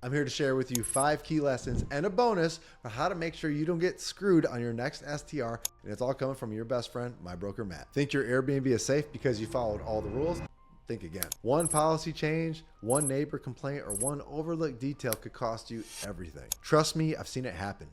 I'm here to share with you 5 key lessons and a bonus for how to make sure you don't get screwed on your next STR. And it's all coming from your best friend, MyBrokerMatt. Think your Airbnb is safe because you followed all the rules? Think again. One policy change, one neighbor complaint, or one overlooked detail could cost you everything. Trust me, I've seen it happen.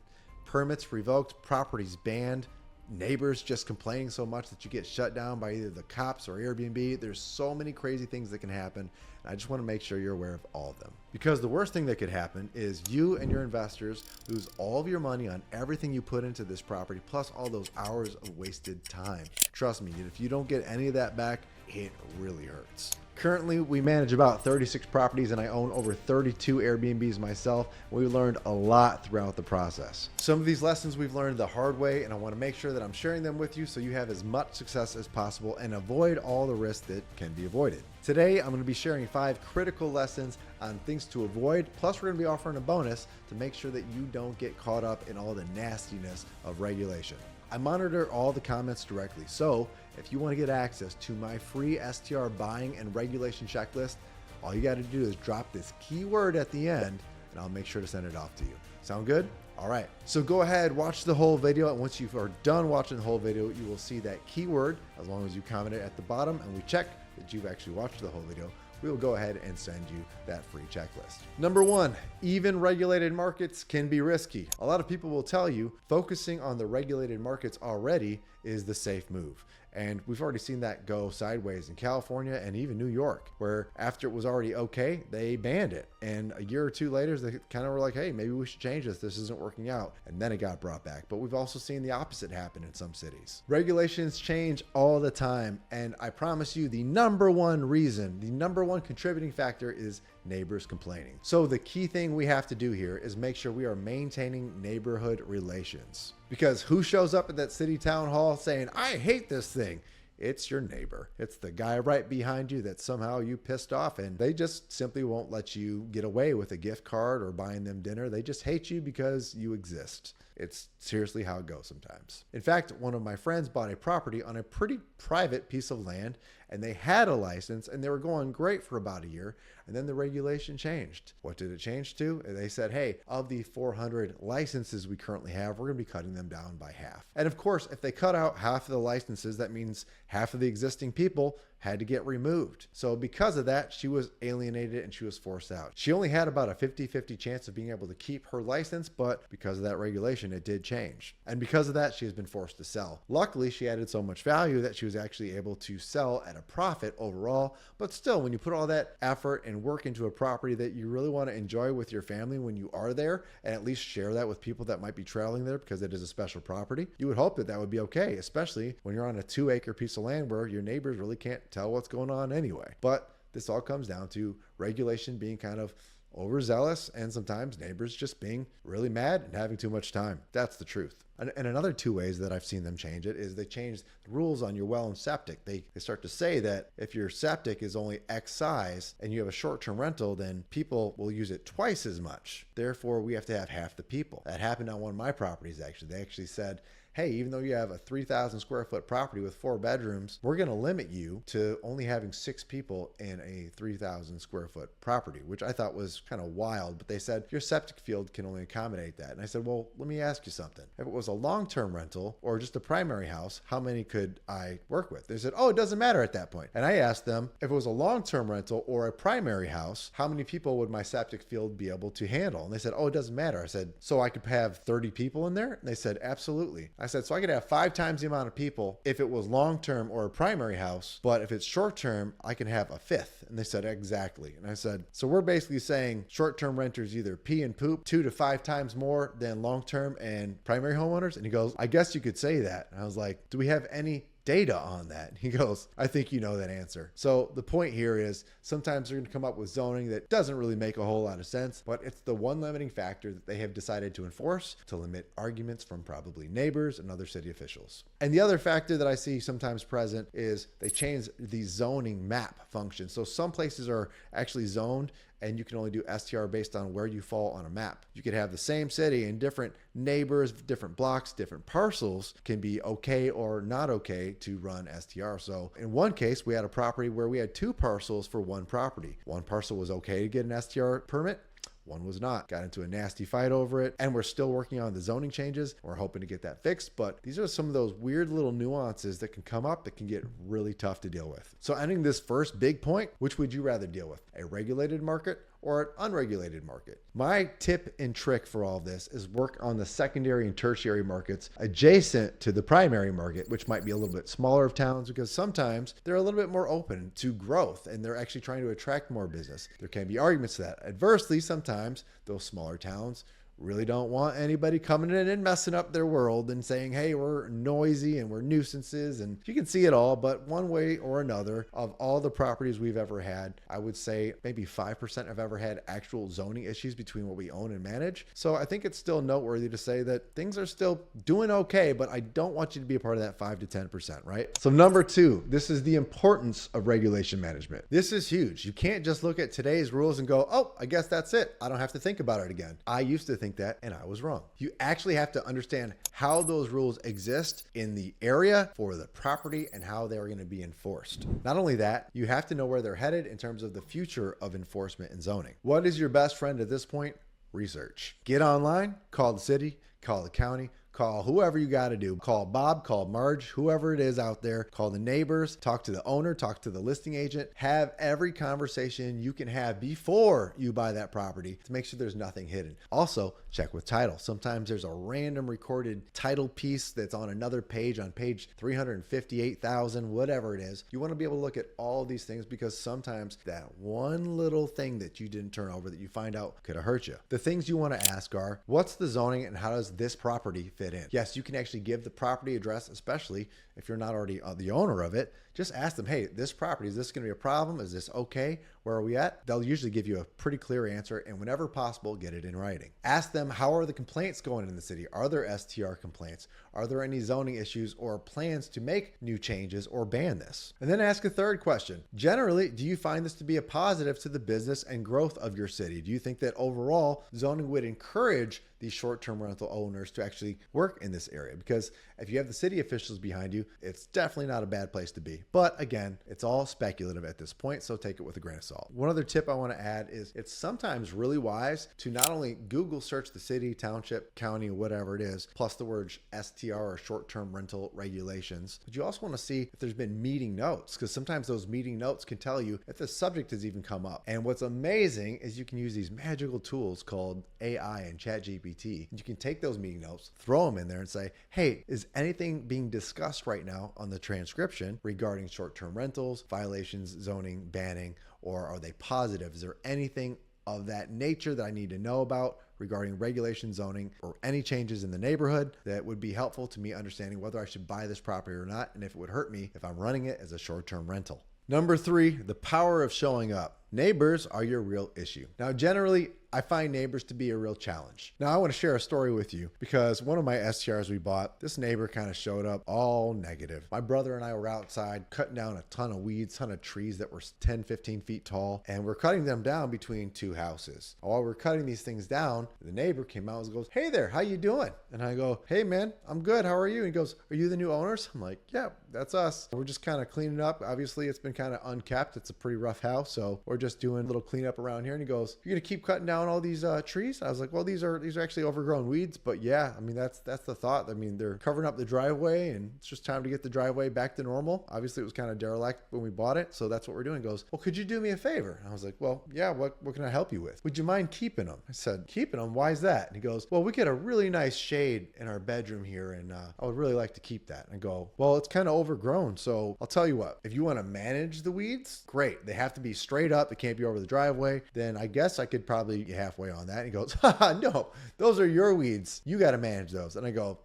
Permits revoked, properties banned, neighbors just complaining so much that you get shut down by either the cops or Airbnb. There's so many crazy things that can happen. And I just want to make sure you're aware of all of them. Because the worst thing that could happen is you and your investors lose all of your money on everything you put into this property, plus all those hours of wasted time. Trust me, if you don't get any of that back, it really hurts. Currently, we manage about 36 properties and I own over 32 Airbnbs myself. We learned a lot throughout the process. Some of these lessons we've learned the hard way, and I want to make sure that I'm sharing them with you so you have as much success as possible and avoid all the risks that can be avoided. Today, I'm going to be sharing 5 critical lessons on things to avoid, plus we're going to be offering a bonus to make sure that you don't get caught up in all the nastiness of regulation. I monitor all the comments directly, so if you want to get access to my free STR buying and regulation checklist, all you got to do is drop this keyword at the end and I'll make sure to send it off to you. Sound good? All right, so go ahead, watch the whole video, and once you are done watching the whole video, you will see that keyword. As long as you comment it at the bottom and we check that you've actually watched the whole video, we will go ahead and send you that free checklist. Number 1, even regulated markets can be risky. A lot of people will tell you focusing on the regulated markets already is the safe move. And we've already seen that go sideways in California and even New York, where after it was already okay, they banned it. And a year or two later, they kind of were like, hey, maybe we should change this. This isn't working out. And then it got brought back. But we've also seen the opposite happen in some cities. Regulations change all the time. And I promise you, the number one reason, the number one contributing factor is neighbors complaining. So the key thing we have to do here is make sure we are maintaining neighborhood relations. Because who shows up at that city town hall saying, I hate this thing? It's your neighbor. It's the guy right behind you that somehow you pissed off and they just simply won't let you get away with a gift card or buying them dinner. They just hate you because you exist. It's seriously how it goes sometimes. In fact, one of my friends bought a property on a pretty private piece of land and they had a license and they were going great for about a year. And then the regulation changed. What did it change to? They said, hey, of the 400 licenses we currently have, we're going to be cutting them down by half. And of course, if they cut out half of the licenses, that means half of the existing people had to get removed. So because of that, she was alienated and she was forced out. She only had about a 50-50 chance of being able to keep her license, but because of that regulation, it did change. And because of that, she has been forced to sell. Luckily, she added so much value that she was actually able to sell at a profit overall. But still, when you put all that effort and work into a property that you really want to enjoy with your family when you are there, and at least share that with people that might be traveling there because it is a special property, you would hope that that would be okay, especially when you're on a 2-acre piece of land where your neighbors really can't tell what's going on anyway. But this all comes down to regulation being kind of overzealous and sometimes neighbors just being really mad and having too much time. That's the truth. And another 2 ways that I've seen them change it is they change the rules on your well and septic. They start to say that if your septic is only X size and you have a short-term rental, then people will use it twice as much. Therefore, we have to have half the people. That happened on one of my properties, actually. They actually said, hey, even though you have a 3,000 square foot property with 4 bedrooms, we're going to limit you to only having 6 people in a 3,000 square foot property, which I thought was kind of wild. But they said your septic field can only accommodate that. And I said, well, let me ask you something. If it was a long-term rental or just a primary house, how many could I work with? They said, oh, it doesn't matter at that point. And I asked them, if it was a long-term rental or a primary house, how many people would my septic field be able to handle? And they said, oh, it doesn't matter. I said, so I could have 30 people in there? And they said, absolutely. I said, so I could have 5 times the amount of people if it was long-term or a primary house, but if it's short-term, I can have a 5th. And they said, exactly. And I said, so we're basically saying short-term renters either pee and poop 2 to 5 times more than long-term and primary homeowners? And he goes, I guess you could say that. And I was like, do we have any data on that? He goes, I think you know that answer. So the point here is sometimes they're going to come up with zoning that doesn't really make a whole lot of sense, but it's the one limiting factor that they have decided to enforce to limit arguments from probably neighbors and other city officials. And the other factor that I see sometimes present is they change the zoning map function. So some places are actually zoned and you can only do STR based on where you fall on a map. You could have the same city and different neighbors, different blocks, different parcels can be okay or not okay to run STR. So in one case, we had a property where we had 2 parcels for one property. One parcel was okay to get an STR permit. one was not. Got into a nasty fight over it, and we're still working on the zoning changes. We're hoping to get that fixed, but these are some of those weird little nuances that can come up that can get really tough to deal with. So ending this first big point, which would you rather deal with? A regulated market or an unregulated market? My tip and trick for all this is work on the secondary and tertiary markets adjacent to the primary market, which might be a little bit smaller of towns, because sometimes they're a little bit more open to growth and they're actually trying to attract more business. There can be arguments to that. Adversely, sometimes those smaller towns really don't want anybody coming in and messing up their world and saying, hey, we're noisy and we're nuisances, and you can see it all. But one way or another, of all the properties we've ever had, I would say maybe 5% have ever had actual zoning issues between what we own and manage. So I think it's still noteworthy to say that things are still doing okay, but I don't want you to be a part of that 5 to 10%, right? So number 2, this is the importance of regulation management. This is huge. You can't just look at today's rules and go, oh, I guess that's it. I don't have to think about it again. I used to think that, and I was wrong. You actually have to understand how those rules exist in the area for the property and how they're going to be enforced. Not only that, you have to know where they're headed in terms of the future of enforcement and zoning. What is your best friend at this point? Research. Get online, call the city, call the county, call whoever you got to do. Call Bob, call Marge, whoever it is out there. Call the neighbors, talk to the owner, talk to the listing agent. Have every conversation you can have before you buy that property to make sure there's nothing hidden. Also, check with title. Sometimes there's a random recorded title piece that's on another page, on page 358,000, whatever it is. You want to be able to look at all these things, because sometimes that one little thing that you didn't turn over that you find out could have hurt you. The things you want to ask are, what's the zoning and how does this property fit in? Yes, you can actually give the property address, especially if you're not already the owner of it. Just ask them, hey, this property, is this going to be a problem? Is this okay? Where are we at? They'll usually give you a pretty clear answer, and whenever possible, get it in writing. Ask them, how are the complaints going in the city? Are there STR complaints? Are there any zoning issues or plans to make new changes or ban this? And then ask a third question. Generally, do you find this to be a positive to the business and growth of your city? Do you think that overall zoning would encourage these short-term rental owners to actually work in this area? Because if you have the city officials behind you, it's definitely not a bad place to be. But again, it's all speculative at this point, so take it with a grain of salt. One other tip I want to add is it's sometimes really wise to not only Google search the city, township, county, whatever it is, plus the word STR or short-term rental regulations, but you also want to see if there's been meeting notes, because sometimes those meeting notes can tell you if the subject has even come up. And what's amazing is you can use these magical tools called AI and ChatGPT. You can take those meeting notes, throw them in there and say, hey, is anything being discussed right now on the transcription regarding short-term rentals, violations, zoning, banning, or are they positive? Is there anything of that nature that I need to know about regarding regulation, zoning, or any changes in the neighborhood that would be helpful to me understanding whether I should buy this property or not, and if it would hurt me if I'm running it as a short-term rental. Number 3, the power of showing up. Neighbors are your real issue. Now, generally, I find neighbors to be a real challenge. Now, I want to share a story with you, because one of my STRs we bought, this neighbor kind of showed up all negative. My brother and I were outside cutting down a ton of weeds, ton of trees that were 10, 15 feet tall, and we're cutting them down between 2 houses. While we're cutting these things down, the neighbor came out and goes, hey there, how you doing? And I go, hey man, I'm good, how are you? And he goes, are you the new owners? I'm like, yeah, that's us. We're just kind of cleaning up. Obviously, it's been kind of unkept. It's a pretty rough house, so we're just doing a little cleanup around here. And he goes, you're gonna keep cutting down all these trees? I was like, well, these are actually overgrown weeds, but yeah, I mean, that's the thought. I mean, they're covering up the driveway, and it's just time to get the driveway back to normal. Obviously, it was kind of derelict when we bought it, so that's what we're doing. He goes, well, could you do me a favor? And I was like, well, yeah, what can I help you with? Would you mind keeping them? I said, keeping them? Why is that? And he goes, well, we get a really nice shade in our bedroom here, and I would really like to keep that. And I go, well, it's kind of overgrown, so I'll tell you what, if you want to manage the weeds, great. They have to be straight up. They can't be over the driveway. Then I guess I could probably get halfway on that. And he goes, haha, no, those are your weeds. You got to manage those. And I go,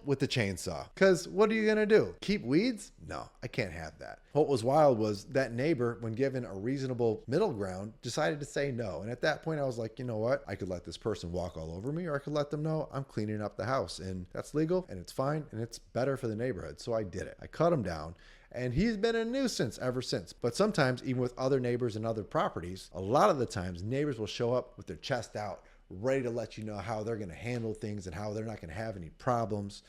with the chainsaw. Because what are you going to do? Keep weeds? No, I can't have that. What was wild was that neighbor, when given a reasonable middle ground, decided to say no. And at that point, I was like, you know what? I could let this person walk all over me, or I could let them know I'm cleaning up the house. And that's legal, and it's fine, and it's better for the neighborhood. So I did it. I cut him down. And he's been a nuisance ever since. But sometimes, even with other neighbors and other properties, a lot of the times neighbors will show up with their chest out, ready to let you know how they're going to handle things and how they're not going to have any problems.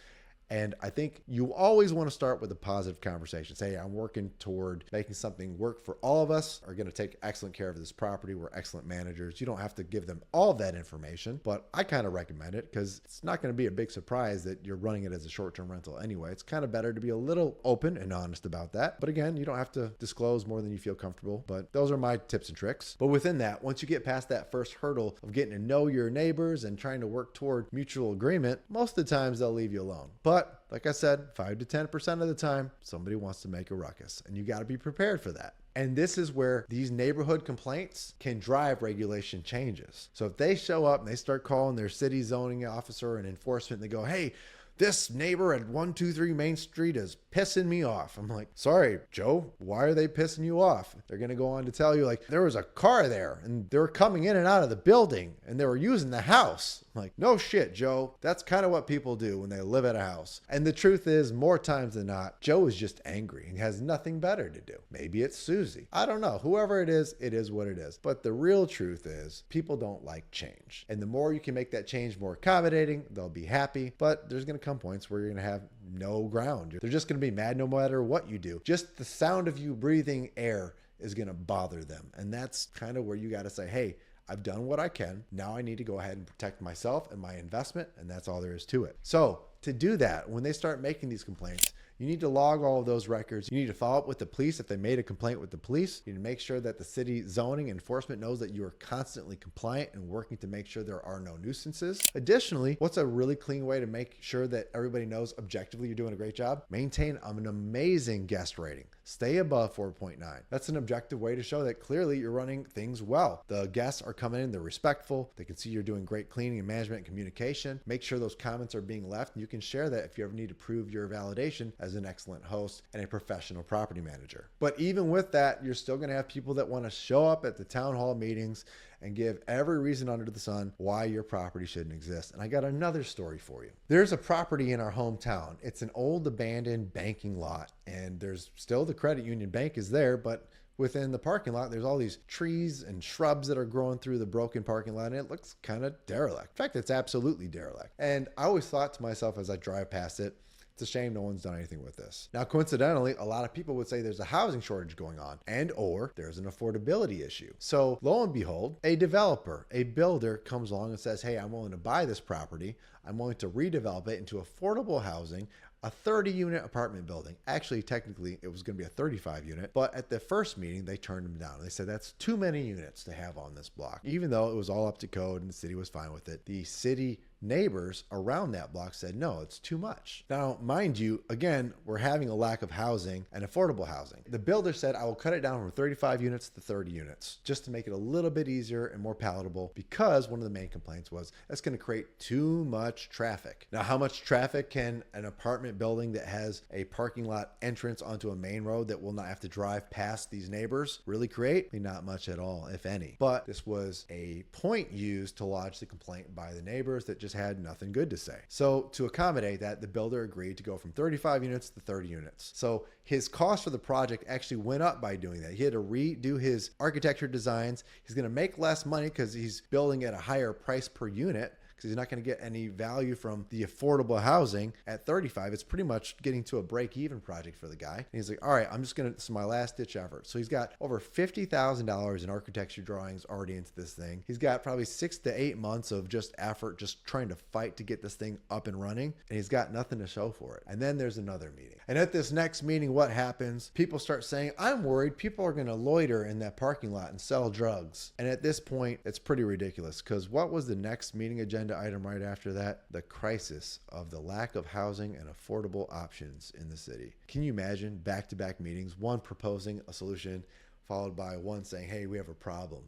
And I think you always want to start with a positive conversation. Say, I'm working toward making something work for all of us, are going to take excellent care of this property. We're excellent managers. You don't have to give them all of that information, but I kind of recommend it because it's not going to be a big surprise that you're running it as a short-term rental anyway. It's kind of better to be a little open and honest about that. But again, you don't have to disclose more than you feel comfortable, but those are my tips and tricks. But within that, once you get past that first hurdle of getting to know your neighbors and trying to work toward mutual agreement, most of the times they'll leave you alone. But like I said, 5 to 10% of the time, somebody wants to make a ruckus, and you got to be prepared for that. And this is where these neighborhood complaints can drive regulation changes. So if they show up and they start calling their city zoning officer and enforcement, and they go, hey, this neighbor at 123 Main Street is pissing me off. I'm like, sorry, Joe, why are they pissing you off? They're going to go on to tell you, like, there was a car there and they were coming in and out of the building and they were using the house. I'm like, no shit, Joe. That's kind of what people do when they live at a house. And the truth is, more times than not, Joe is just angry and has nothing better to do. Maybe it's Susie. I don't know. Whoever it is what it is. But the real truth is, people don't like change. And the more you can make that change more accommodating, they'll be happy. But there's going to come points where you're going to have no ground. They're just going to be mad no matter what you do. Just the sound of you breathing air is going to bother them. And that's kind of where you got to say, hey, I've done what I can. Now I need to go ahead and protect myself and my investment. And that's all there is to it. So to do that, when they start making these complaints, you need to log all of those records. You need to follow up with the police if they made a complaint with the police. You need to make sure that the city zoning enforcement knows that you are constantly compliant and working to make sure there are no nuisances. Additionally, what's a really clean way to make sure that everybody knows objectively you're doing a great job? Maintain an amazing guest rating. Stay above 4.9. That's an objective way to show that clearly you're running things well. The guests are coming in, they're respectful. They can see you're doing great cleaning and management and communication. Make sure those comments are being left, and you can share that if you ever need to prove your validation as an excellent host and a professional property manager. But even with that, you're still going to have people that want to show up at the town hall meetings and give every reason under the sun why your property shouldn't exist. And I got another story for you. There's a property in our hometown. It's an old abandoned banking lot, and there's still the credit union bank is there, but within the parking lot, there's all these trees and shrubs that are growing through the broken parking lot, and it looks kind of derelict. In fact, it's absolutely derelict. And I always thought to myself as I drive past it, it's a shame no one's done anything with this. Now, coincidentally, a lot of people would say there's a housing shortage going on and or there's an affordability issue. So lo and behold, a developer, a builder comes along and says, hey, I'm willing to buy this property. I'm willing to redevelop it into affordable housing, a 30-unit apartment building. Actually, technically, it was going to be a 35-unit, but at the first meeting, they turned them down. They said that's too many units to have on this block. Even though it was all up to code and the city was fine with it, the city neighbors around that block said, no, it's too much. Now, mind you, again, we're having a lack of housing and affordable housing. The builder said, I will cut it down from 35 units to 30 units just to make it a little bit easier and more palatable, because one of the main complaints was that's going to create too much traffic. Now, how much traffic can an apartment building that has a parking lot entrance onto a main road that will not have to drive past these neighbors really create? Not much at all, if any. But this was a point used to lodge the complaint by the neighbors that just had nothing good to say. So to accommodate that, the builder agreed to go from 35 units to 30 units. So his cost for the project actually went up by doing that. He had to redo his architecture designs. He's going to make less money because he's building at a higher price per unit, because he's not going to get any value from the affordable housing at 35. It's pretty much getting to a break-even project for the guy. And he's like, all right, I'm just going to, this is my last ditch effort. So he's got over $50,000 in architecture drawings already into this thing. He's got probably 6 to 8 months of just effort, just trying to fight to get this thing up and running. And he's got nothing to show for it. And then there's another meeting. And at this next meeting, what happens? People start saying, I'm worried people are going to loiter in that parking lot and sell drugs. And at this point, it's pretty ridiculous, because what was the next meeting agenda item right after that? The crisis of the lack of housing and affordable options in the city. Can you imagine back-to-back meetings, one proposing a solution followed by one saying, hey, we have a problem?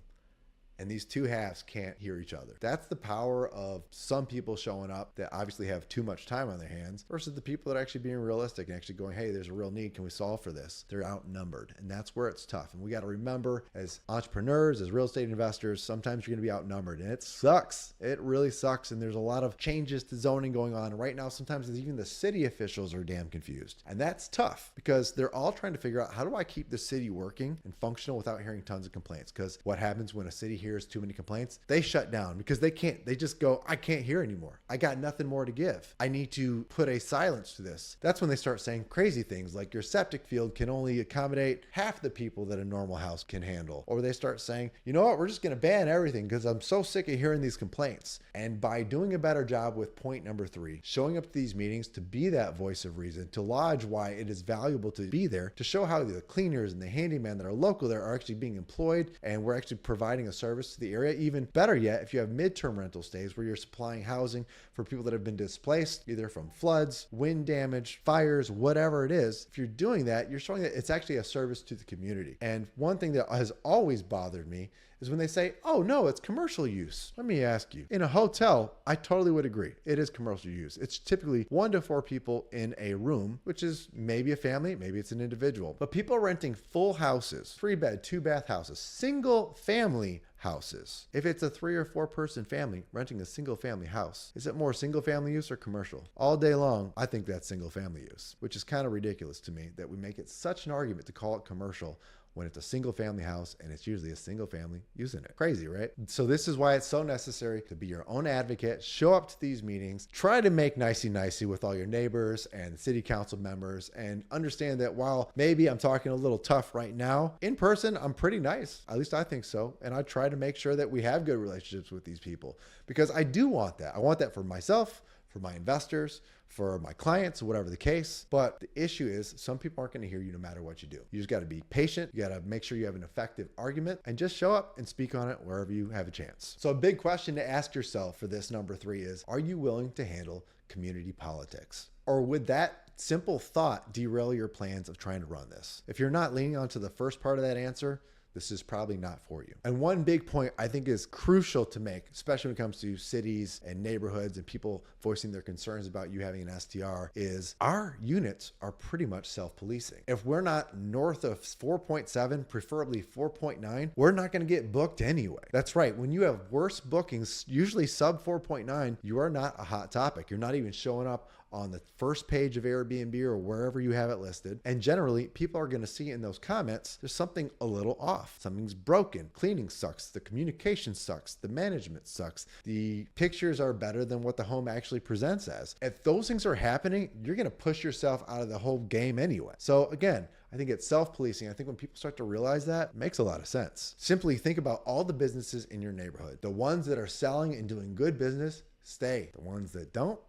And these two halves can't hear each other. That's the power of some people showing up that obviously have too much time on their hands versus the people that are actually being realistic and actually going, hey, there's a real need. Can we solve for this? They're outnumbered. And that's where it's tough. And we got to remember, as entrepreneurs, as real estate investors, sometimes you're going to be outnumbered. And it sucks. It really sucks. And there's a lot of changes to zoning going on. And right now, sometimes even the city officials are damn confused. And that's tough, because they're all trying to figure out, how do I keep the city working and functional without hearing tons of complaints? Because what happens when a city hears hears too many complaints, they shut down because they just go, I can't hear anymore. I got nothing more to give. I need to put a silence to this. That's when they start saying crazy things like your septic field can only accommodate half the people that a normal house can handle. Or they start saying, you know what, we're just going to ban everything because I'm so sick of hearing these complaints. And by doing a better job with point number 3, showing up to these meetings to be that voice of reason, to lodge why it is valuable to be there, to show how the cleaners and the handyman that are local there are actually being employed and we're actually providing a service to the area. Even better yet, if you have midterm rental stays where you're supplying housing for people that have been displaced either from floods, wind damage, fires, whatever it is, if you're doing that, you're showing that it's actually a service to the community. And one thing that has always bothered me is when they say, oh no, it's commercial use. Let me ask you, in a hotel, I totally would agree. It is commercial use. It's typically 1 to 4 people in a room, which is maybe a family, maybe it's an individual. But people are renting full houses, 3-bed, 2-bath houses, single family houses. If it's a 3 or 4 person family renting a single family house, is it more single family use or commercial? All day long, I think that's single family use, which is kind of ridiculous to me that we make it such an argument to call it commercial when it's a single family house and it's usually a single family using it. Crazy, right? So this is why it's so necessary to be your own advocate, show up to these meetings, try to make nicey with all your neighbors and city council members, and understand that while maybe I'm talking a little tough right now, in person, I'm pretty nice. At least I think so. And I try to make sure that we have good relationships with these people because I do want that. I want that for myself, for my investors, for my clients, whatever the case. But the issue is some people aren't going to hear you no matter what you do. You just got to be patient. You got to make sure you have an effective argument and just show up and speak on it wherever you have a chance. So a big question to ask yourself for this number 3 is, are you willing to handle community politics? Or would that simple thought derail your plans of trying to run this? If you're not leaning onto the first part of that answer, this is probably not for you. And one big point I think is crucial to make, especially when it comes to cities and neighborhoods and people voicing their concerns about you having an STR, is our units are pretty much self-policing. If we're not north of 4.7, preferably 4.9, we're not going to get booked anyway. That's right. When you have worse bookings, usually sub 4.9, you are not a hot topic. You're not even showing up on the first page of Airbnb or wherever you have it listed. And generally, people are going to see in those comments, there's something a little off. Something's broken. Cleaning sucks. The communication sucks. The management sucks. The pictures are better than what the home actually presents as. If those things are happening, you're going to push yourself out of the whole game anyway. So again, I think it's self-policing. I think when people start to realize that, it makes a lot of sense. Simply think about all the businesses in your neighborhood. The ones that are selling and doing good business, stay. The ones that don't.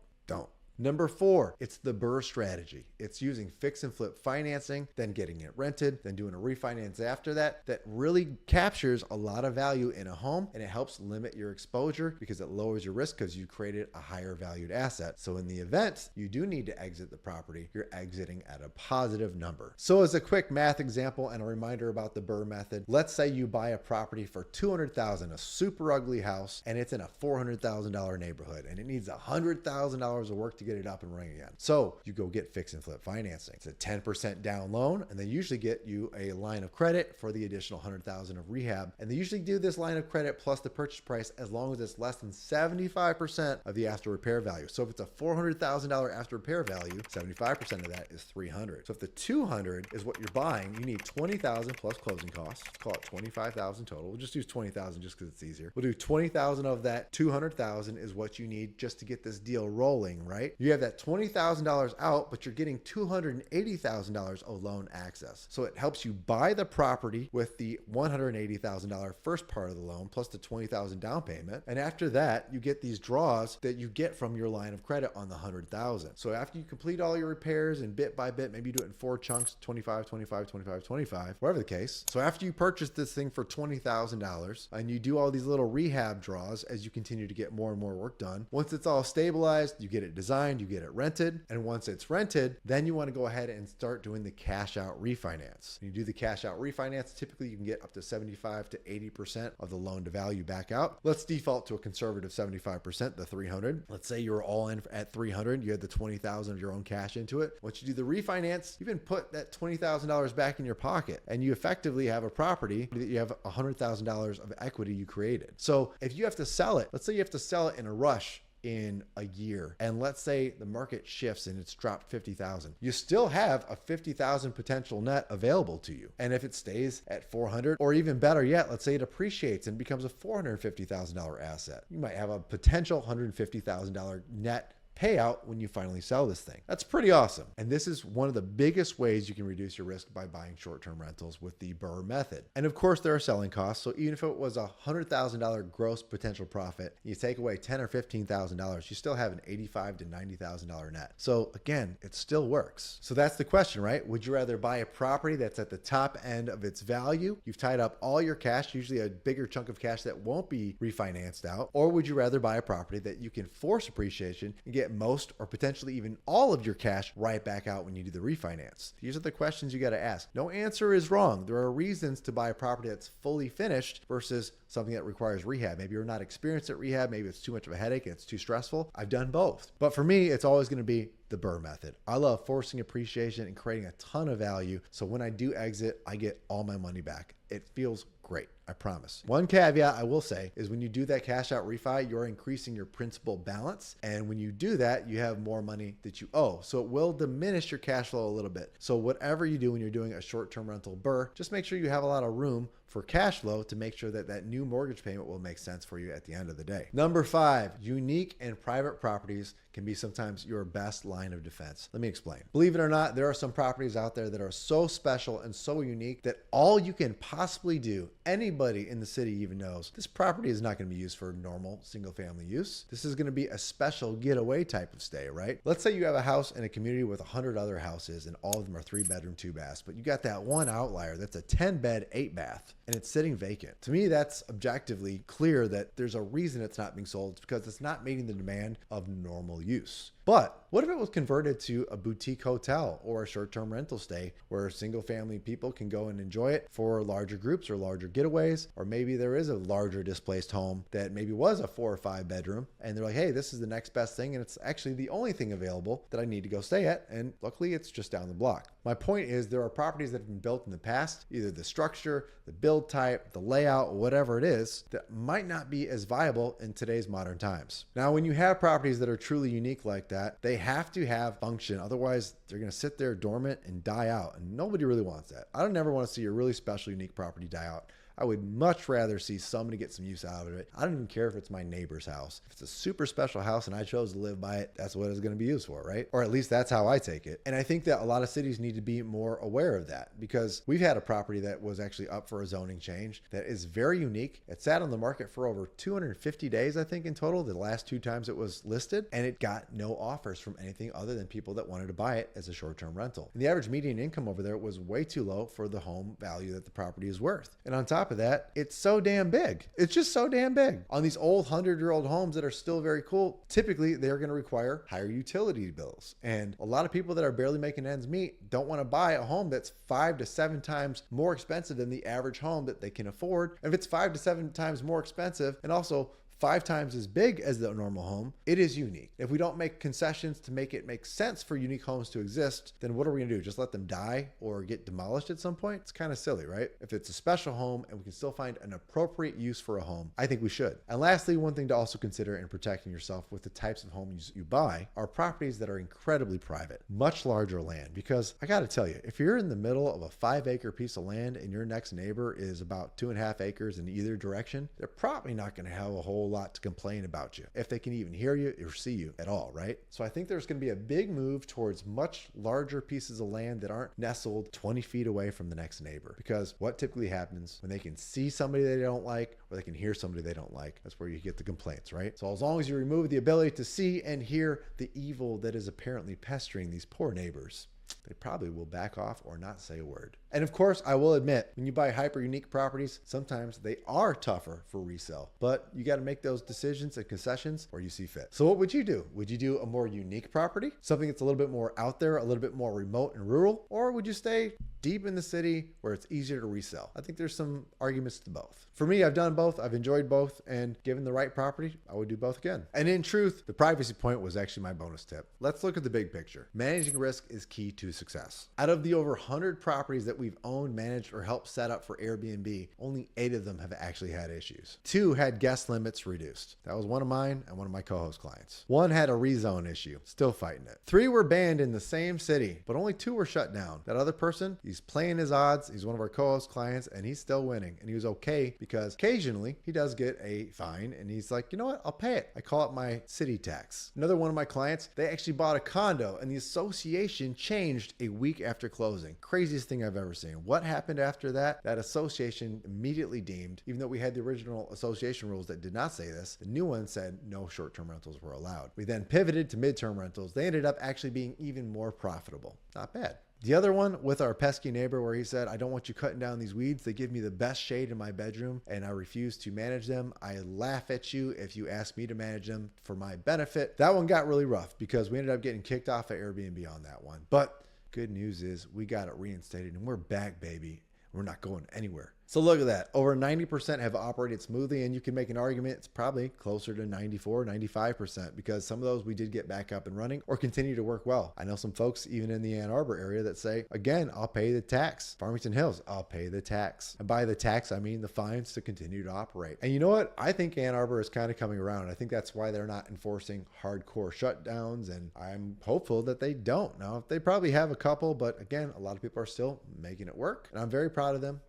Number 4, it's the BRRRR strategy. It's using fix and flip financing, then getting it rented, then doing a refinance after that. That really captures a lot of value in a home, and it helps limit your exposure because it lowers your risk because you created a higher valued asset. So in the event you do need to exit the property, you're exiting at a positive number. So as a quick math example and a reminder about the BRRRR method, let's say you buy a property for $200,000, a super ugly house, and it's in a $400,000 neighborhood, and it needs $100,000 of work to get it up and running again. So you go get fix and flip financing. It's a 10% down loan, and they usually get you a line of credit for the additional $100,000 of rehab. And they usually do this line of credit plus the purchase price as long as it's less than 75% of the after repair value. So if it's a $400,000 after repair value, 75% of that is $300,000. So if the $200,000 is what you're buying, you need $20,000 plus closing costs. Call it $25,000 total. We'll just use $20,000 just because it's easier. We'll do $20,000 of that. $200,000 is what you need just to get this deal rolling, right? You have that $20,000 out, but you're getting $280,000 of loan access. So it helps you buy the property with the $180,000 first part of the loan plus the $20,000 down payment. And after that, you get these draws that you get from your line of credit on the $100,000. So after you complete all your repairs and bit by bit, maybe you do it in 4 chunks, 25, 25, 25, 25, whatever the case. So after you purchase this thing for $20,000 and you do all these little rehab draws as you continue to get more and more work done, once it's all stabilized, you get it designed, you get it rented. And once it's rented, then you want to go ahead and start doing the cash out refinance. When you do the cash out refinance, typically you can get up to 75 to 80% of the loan to value back out. Let's default to a conservative 75%, the $300,000. Let's say you're all in at $300,000. You had the $20,000 of your own cash into it. Once you do the refinance, you can put that $20,000 back in your pocket, and you effectively have a property that you have $100,000 of equity you created. So if you have to sell it, let's say you have to sell it in a rush in a year, and let's say the market shifts and it's dropped 50,000, you still have a 50,000 potential net available to you. And if it stays at 400, or even better yet, let's say it appreciates and becomes a $450,000 asset, you might have a potential $150,000 net payout when you finally sell this thing. That's pretty awesome. And this is one of the biggest ways you can reduce your risk by buying short-term rentals with the BRRRR method. And of course, there are selling costs. So even if it was a $100,000 gross potential profit, you take away $10,000 or $15,000, you still have an $85,000 to $90,000 net. So again, it still works. So that's the question, right? Would you rather buy a property that's at the top end of its value? You've tied up all your cash, usually a bigger chunk of cash that won't be refinanced out. Or would you rather buy a property that you can force appreciation and get most or potentially even all of your cash right back out when you do the refinance? These are the questions you got to ask. No answer is wrong. There are reasons to buy a property that's fully finished versus something that requires rehab. Maybe you're not experienced at rehab. Maybe it's too much of a headache and it's too stressful. I've done both. But for me, it's always going to be the BRRRR method. I love forcing appreciation and creating a ton of value. So when I do exit, I get all my money back. It feels great, I promise. One caveat I will say is when you do that cash out refi, you're increasing your principal balance. And when you do that, you have more money that you owe. So it will diminish your cash flow a little bit. So whatever you do when you're doing a short-term rental BRRRR, just make sure you have a lot of room for cash flow to make sure that that new mortgage payment will make sense for you at the end of the day. Number 5, unique and private properties can be sometimes your best line of defense. Let me explain. Believe it or not, there are some properties out there that are so special and so unique that all you can possibly do, anybody in the city even knows, this property is not going to be used for normal single family use. This is going to be a special getaway type of stay, right? Let's say you have a house in a community with 100 other houses and all of them are 3-bedroom, 2 baths, but you got that one outlier that's a 10-bed, 8-bath. And it's sitting vacant. To me, that's objectively clear that there's a reason it's not being sold. It's because it's not meeting the demand of normal use. But what if it was converted to a boutique hotel or a short-term rental stay where single family people can go and enjoy it for larger groups or larger getaways? Or maybe there is a larger displaced home that maybe was a 4 or 5 bedroom and they're like, hey, this is the next best thing and it's actually the only thing available that I need to go stay at, and luckily it's just down the block. My point is there are properties that have been built in the past, either the structure, the build type, the layout, whatever it is, that might not be as viable in today's modern times. Now, when you have properties that are truly unique like that, they have to have function. Otherwise, they're going to sit there dormant and die out. And nobody really wants that. I don't ever want to see a really special, unique property die out. I would much rather see somebody get some use out of it. I don't even care if it's my neighbor's house. If it's a super special house and I chose to live by it, that's what it's going to be used for, right? Or at least that's how I take it. And I think that a lot of cities need to be more aware of that, because we've had a property that was actually up for a zoning change that is very unique. It sat on the market for over 250 days, I think, in total, the last 2 times it was listed, and it got no offers from anything other than people that wanted to buy it as a short-term rental. And the average median income over there was way too low for the home value that the property is worth. And on top of that, it's so damn big. It's just so damn big. On these old 100-year-old homes that are still very cool, typically they're going to require higher utility bills. And a lot of people that are barely making ends meet don't want to buy a home that's 5 to 7 times more expensive than the average home that they can afford. And if it's 5 to 7 times more expensive and also 5 times as big as the normal home, it is unique. If we don't make concessions to make it make sense for unique homes to exist, then what are we gonna do? Just let them die or get demolished at some point? It's kind of silly, right? If it's a special home and we can still find an appropriate use for a home, I think we should. And lastly, one thing to also consider in protecting yourself with the types of homes you buy are properties that are incredibly private, much larger land. Because I gotta tell you, if you're in the middle of a 5-acre piece of land and your next neighbor is about 2.5 acres in either direction, they're probably not gonna have a whole lot to complain about you, if they can even hear you or see you at all, right? So I think there's going to be a big move towards much larger pieces of land that aren't nestled 20 feet away from the next neighbor, because what typically happens when they can see somebody they don't like or they can hear somebody they don't like, that's where you get the complaints, right? So as long as you remove the ability to see and hear the evil that is apparently pestering these poor neighbors, they probably will back off or not say a word. And of course, I will admit, when you buy hyper unique properties, sometimes they are tougher for resale, but you got to make those decisions and concessions where you see fit. So what would you do? Would you do a more unique property? Something that's a little bit more out there, a little bit more remote and rural? Or would you stay deep in the city where it's easier to resell? I think there's some arguments to both. For me, I've done both. I've enjoyed both, and given the right property, I would do both again. And in truth, the privacy point was actually my bonus tip. Let's look at the big picture. Managing risk is key to success. Out of the over 100 properties that we've owned, managed, or helped set up for Airbnb, only 8 of them have actually had issues. 2 had guest limits reduced. That was one of mine and one of my co-host clients. 1 had a rezone issue, still fighting it. 3 were banned in the same city, but only 2 were shut down. That other person, he's playing his odds. He's one of our co-host clients and he's still winning. And he was okay because occasionally he does get a fine and he's like, you know what? I'll pay it. I call it my city tax. Another one of my clients, they actually bought a condo and the association changed a week after closing. Craziest thing I've ever seen. What happened after that? That association immediately deemed, even though we had the original association rules that did not say this, the new one said no short-term rentals were allowed. We then pivoted to midterm rentals. They ended up actually being even more profitable. Not bad. The other one with our pesky neighbor where he said, I don't want you cutting down these weeds. They give me the best shade in my bedroom and I refuse to manage them. I laugh at you if you ask me to manage them for my benefit. That one got really rough because we ended up getting kicked off of Airbnb on that one. But good news is we got it reinstated and we're back, baby. We're not going anywhere. So look at that. Over 90% have operated smoothly, and you can make an argument it's probably closer to 94, 95% because some of those we did get back up and running or continue to work well. I know some folks even in the Ann Arbor area that say, again, I'll pay the tax. Farmington Hills, I'll pay the tax. And by the tax, I mean the fines to continue to operate. And you know what? I think Ann Arbor is kind of coming around. I think that's why they're not enforcing hardcore shutdowns, and I'm hopeful that they don't. Now, they probably have a couple, but again, a lot of people are still making it work, and I'm very proud of them.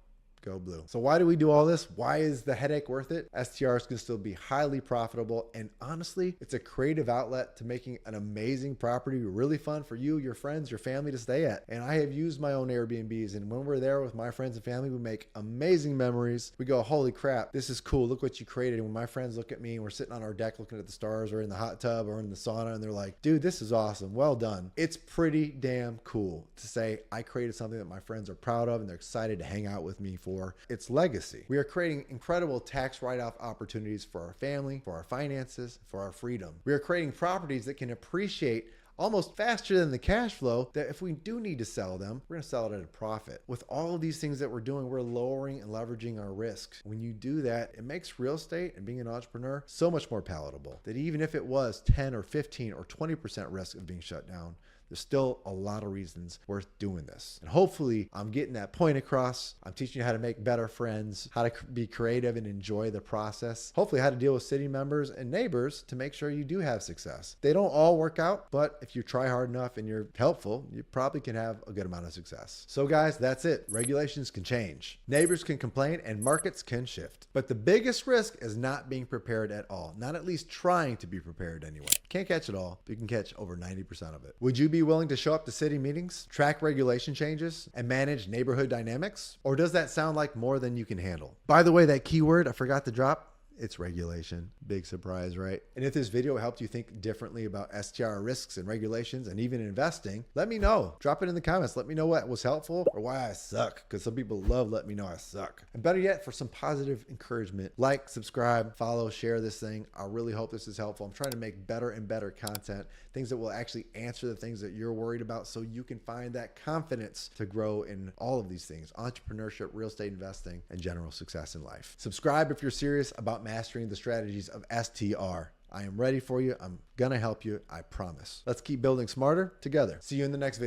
Go blue. So why do we do all this? Why is the headache worth it? STRs can still be highly profitable. And honestly, it's a creative outlet to making an amazing property really fun for you, your friends, your family to stay at. And I have used my own Airbnbs. And when we're there with my friends and family, we make amazing memories. We go, holy crap, this is cool. Look what you created. And when my friends look at me and we're sitting on our deck looking at the stars or in the hot tub or in the sauna, and they're like, dude, this is awesome. Well done. It's pretty damn cool to say I created something that my friends are proud of and they're excited to hang out with me for its legacy. We are creating incredible tax write-off opportunities for our family, for our finances, for our freedom. We are creating properties that can appreciate almost faster than the cash flow, that if we do need to sell them, we're going to sell it at a profit. With all of these things that we're doing, we're lowering and leveraging our risks. When you do that, it makes real estate and being an entrepreneur so much more palatable that even if it was 10 or 15 or 20% risk of being shut down, there's still a lot of reasons worth doing this. And hopefully I'm getting that point across. I'm teaching you how to make better friends, how to be creative and enjoy the process. Hopefully how to deal with city members and neighbors to make sure you do have success. They don't all work out, but if you try hard enough and you're helpful, you probably can have a good amount of success. So guys, that's it. Regulations can change. Neighbors can complain and markets can shift. But the biggest risk is not being prepared at all. Not at least trying to be prepared anyway. Can't catch it all, but you can catch over 90% of it. Would you be willing to show up to city meetings, track regulation changes, and manage neighborhood dynamics? Or does that sound like more than you can handle? By the way, that keyword I forgot to drop, it's regulation. Big surprise, right? And if this video helped you think differently about STR risks and regulations and even investing, let me know. Drop it in the comments. Let me know what was helpful or why I suck, because some people love letting me know I suck. And better yet, for some positive encouragement, like, subscribe, follow, share this thing. I really hope this is helpful. I'm trying to make better and better content, things that will actually answer the things that you're worried about so you can find that confidence to grow in all of these things: entrepreneurship, real estate investing, and general success in life. Subscribe if you're serious about mastering the strategies of STR. I am ready for you. I'm gonna help you. I promise. Let's keep building smarter together. See you in the next video.